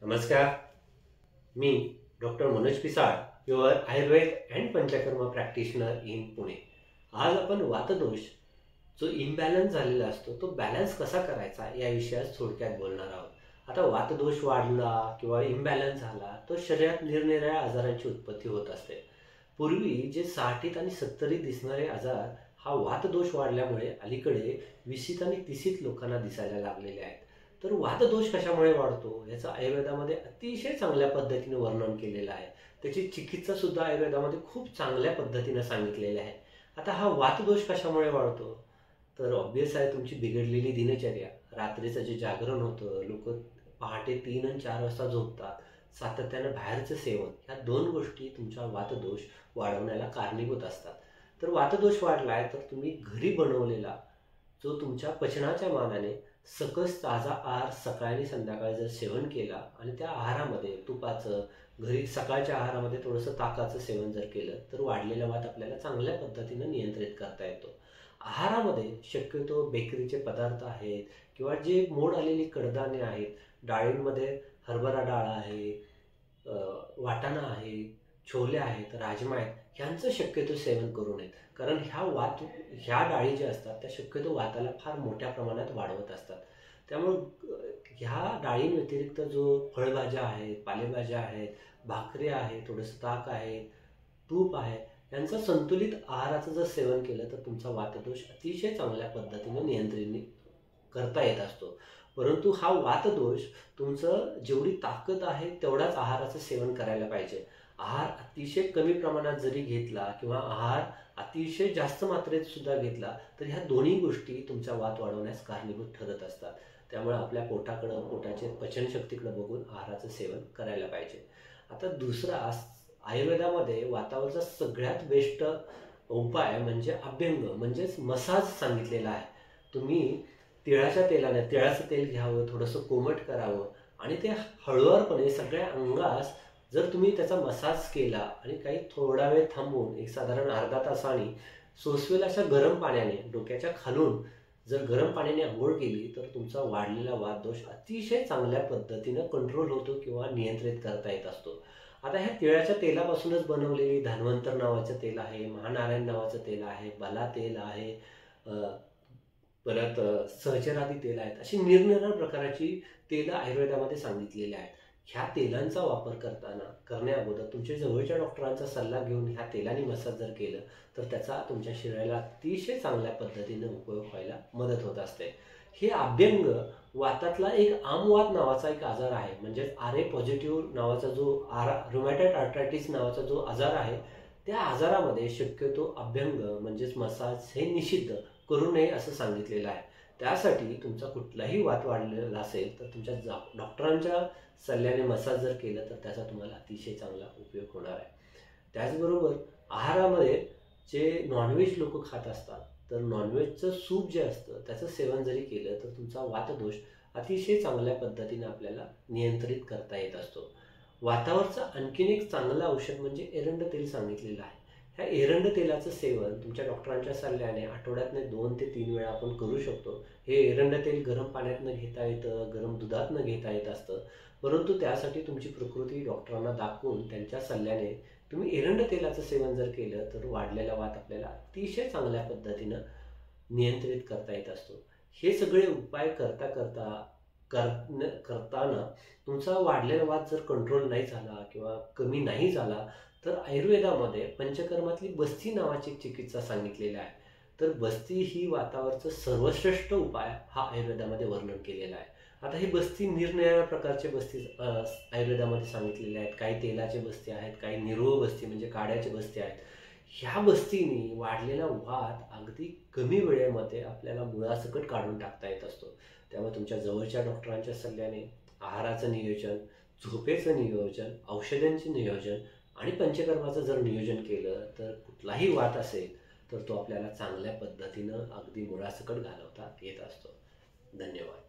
नमस्कार. मी doctor Manoj Pisal, your Ayurveda and panchakarma practitioner in Pune. आज आपण वातदोष जो इम्बॅलन्स झालेला असतो तो बॅलन्स कसा करायचा या विषयात थोडक्यात बोलणार आहोत. आता वातदोष वाढला किंवा इम्बॅलन्स झाला तो शरीरात निरनिराळ्या आजारांची उत्पत्ती होत असते. पूर्वी जे 60 आणि 70 दिसणारे आजार हा वातदोष वाढल्यामुळे अलीकडे 20 आणि 30 लोकांना दिसायला लागलेले आहेत. तर वातदोष कशामुळे वाढतो याचं आयुर्वेदामध्ये अतिशय चांगल्या पद्धतीने वर्णन केलेलं आहे. त्याची चिकित्सा सुद्धा आयुर्वेदामध्ये खूप चांगल्या पद्धतीने सांगितलेली आहे. आता हा वातदोष कशामुळे वाढतो तर ऑब्वियस आहे तुमची बिघडलेली दिनचर्या, रात्रीचं जे जागरण होतं, लोक पहाटे 3 आणि 4 वाजता झोपतात, सातत्यानं बाहेरचं सेवन, ह्या दोन गोष्टी तुमचा वातदोष वाढवण्याला कारणीभूत असतात. तर वातदोष वाढलाय तर तुम्ही घरी बनवलेला जो तुमच्या पचनाच्या मानाने सकस ताजा आहार सकाळी आणि संध्याकाळी जर सेवन केला आणि त्या आहारामध्ये तुपाचं, घरी सकाळच्या आहारामध्ये थोडंसं ताकाचं सेवन जर केलं तर वाढलेला वात आपल्याला चांगल्या पद्धतीनं नियंत्रित करता येतो. आहारामध्ये शक्यतो बेकरीचे पदार्थ आहेत किंवा जे मोड आलेली कडधान्ये आहेत, डाळींमध्ये हरभरा डाळ आहे, वाटाणा आहे, छोले आहेत, राजमा आहेत, ह्यांचं शक्यतो सेवन करू नयेत. कारण ह्या डाळी ज्या असतात त्या शक्यतो वाताला फार मोठ्या प्रमाणात वाढवत असतात. त्यामुळं ह्या डाळींव्यतिरिक्त जो फळभाज्या आहेत, पालेभाज्या आहेत, भाकरी आहे, थोडंसं ताक आहे, तूप आहे, यांचं संतुलित आहाराचं जर सेवन केलं तर तुमचा वातदोष अतिशय चांगल्या पद्धतीने नियंत्रित करता येत असतो. परंतु हा वातदोष तुमचं जेवढी ताकद आहे तेवढाच आहाराचं सेवन करायला पाहिजे. आहार अतिशय कमी प्रमाणात जरी घेतला किंवा आहार अतिशय जास्त मात्रेत सुद्धा घेतला तर ह्या दोन्ही गोष्टी तुमचा वात वाढवण्यास कारणीभूत ठरत असतात. त्यामुळे आपल्या पोटाकडं, पोटाचे पचनशक्तीकडे बघून आहाराचं सेवन करायला पाहिजे. आता दुसरा आयुर्वेदामध्ये वातावरचा सगळ्यात बेस्ट उपाय म्हणजे अभ्यंग म्हणजेच मसाज सांगितलेला आहे. तुम्ही तिळाच्या तेलाने, तिळाचं तेल घ्यावं, थोडंसं कोमट करावं आणि ते हळुवारपणे सगळ्या अंगास जर तुम्ही त्याचा मसाज केला आणि काही थोडा वेळ थांबून एक साधारण अर्धा तासाने सोसवेल अशा गरम पाण्याने डोक्याच्या खालून जर गरम पाण्याने आंघोळ केली तर तुमचा वाढलेला वातदोष अतिशय चांगल्या पद्धतीनं कंट्रोल होतो किंवा नियंत्रित करता येत असतो. आता ह्या तिळाच्या तेलापासूनच बनवलेली धन्वंतर नावाचं तेल आहे, महानारायण नावाचं तेल आहे, बला तेल आहे, परत सहचरादी तेल आहेत, अशी निरनिराळ्या प्रकारची तेलं आयुर्वेदामध्ये सांगितलेली आहेत. ह्या तेलांचा वापर करण्याअगोदर तुमच्या जवळच्या डॉक्टरांचा सल्ला घेऊन ह्या तेलाने मसाज जर केलं तर त्याचा तुमच्या शरीराला अतिशय चांगल्या पद्धतीने उपयोग व्हायला मदत होत असते. हे अभ्यंग वातातला एक आमवात नावाचा एक आजार आहे, म्हणजे RA पॉझिटिव्ह नावाचा जो रुमॅटॉइड आर्थरायटिस नावाचा जो आजार आहे त्या आजारामध्ये शक्यतो अभ्यंग म्हणजेच मसाज हे निषिद्ध करू नये असं सांगितलेलं आहे. त्यासाठी तुमचा कुठलाही वात वाढलेला असेल तर तुमच्या डॉक्टरांच्या सल्ल्याने मसाज जर केलं तर त्याचा तुम्हाला अतिशय चांगला उपयोग होणार आहे. त्याचबरोबर आहारामध्ये जे नॉनव्हेज लोक खात असतात तर नॉनव्हेजचं सूप जे असतं त्याचं सेवन जरी केलं तर तुमचा वातदोष अतिशय चांगल्या पद्धतीने आपल्याला नियंत्रित करता येत असतो. वातावरचं आणखीन एक चांगलं औषध म्हणजे एरंड तेल सांगितलेलं आहे. ह्या एरंड तेलाचं सेवन तुमच्या डॉक्टरांच्या सल्ल्याने आठवड्यातनं 2 ते 3 वेळा आपण करू शकतो. हे एरंड तेल गरम पाण्यातनं घेता येतं, गरम दुधातनं घेता येत असतं. परंतु त्यासाठी तुमची प्रकृती डॉक्टरांना दाखवून त्यांच्या सल्ल्याने तुम्ही एरंड तेलाचं सेवन जर केलं तर वाढलेला वात आपल्याला अतिशय चांगल्या पद्धतीनं नियंत्रित करता येत असतो. हे सगळे उपाय करताना तुमचा वाढलेला वात जर कंट्रोल नाही झाला किंवा कमी नाही झाला तर आयुर्वेदामध्ये पंचकर्मातली बस्ती नावाची चिकित्सा सांगितलेली आहे. तर बस्ती ही वातावरचं सर्वश्रेष्ठ उपाय हा आयुर्वेदामध्ये वर्णन केलेला आहे. आता ही बस्ती निरनिराळ्या प्रकारचे बस्ती आयुर्वेदामध्ये सांगितलेले आहेत. काही तेलाचे बस्ती आहेत, काही निरोळ बस्ती म्हणजे काड्याचे बस्ती आहेत. ह्या बस्तीने वाढलेला वात अगदी कमी वेळेमध्ये आपल्याला मुळासकट काढून टाकता येत असतो. त्यामुळे तुमच्या जवळच्या डॉक्टरांच्या सल्ल्याने आहाराचं नियोजन, झोपेचं नियोजन, औषधांचे नियोजन आणि पंचकर्माचं जर नियोजन केलं तर कुठलाही वात असेल तर तो आपल्याला चांगल्या पद्धतीनं अगदी मुळासकट घालवता येत असतो. धन्यवाद.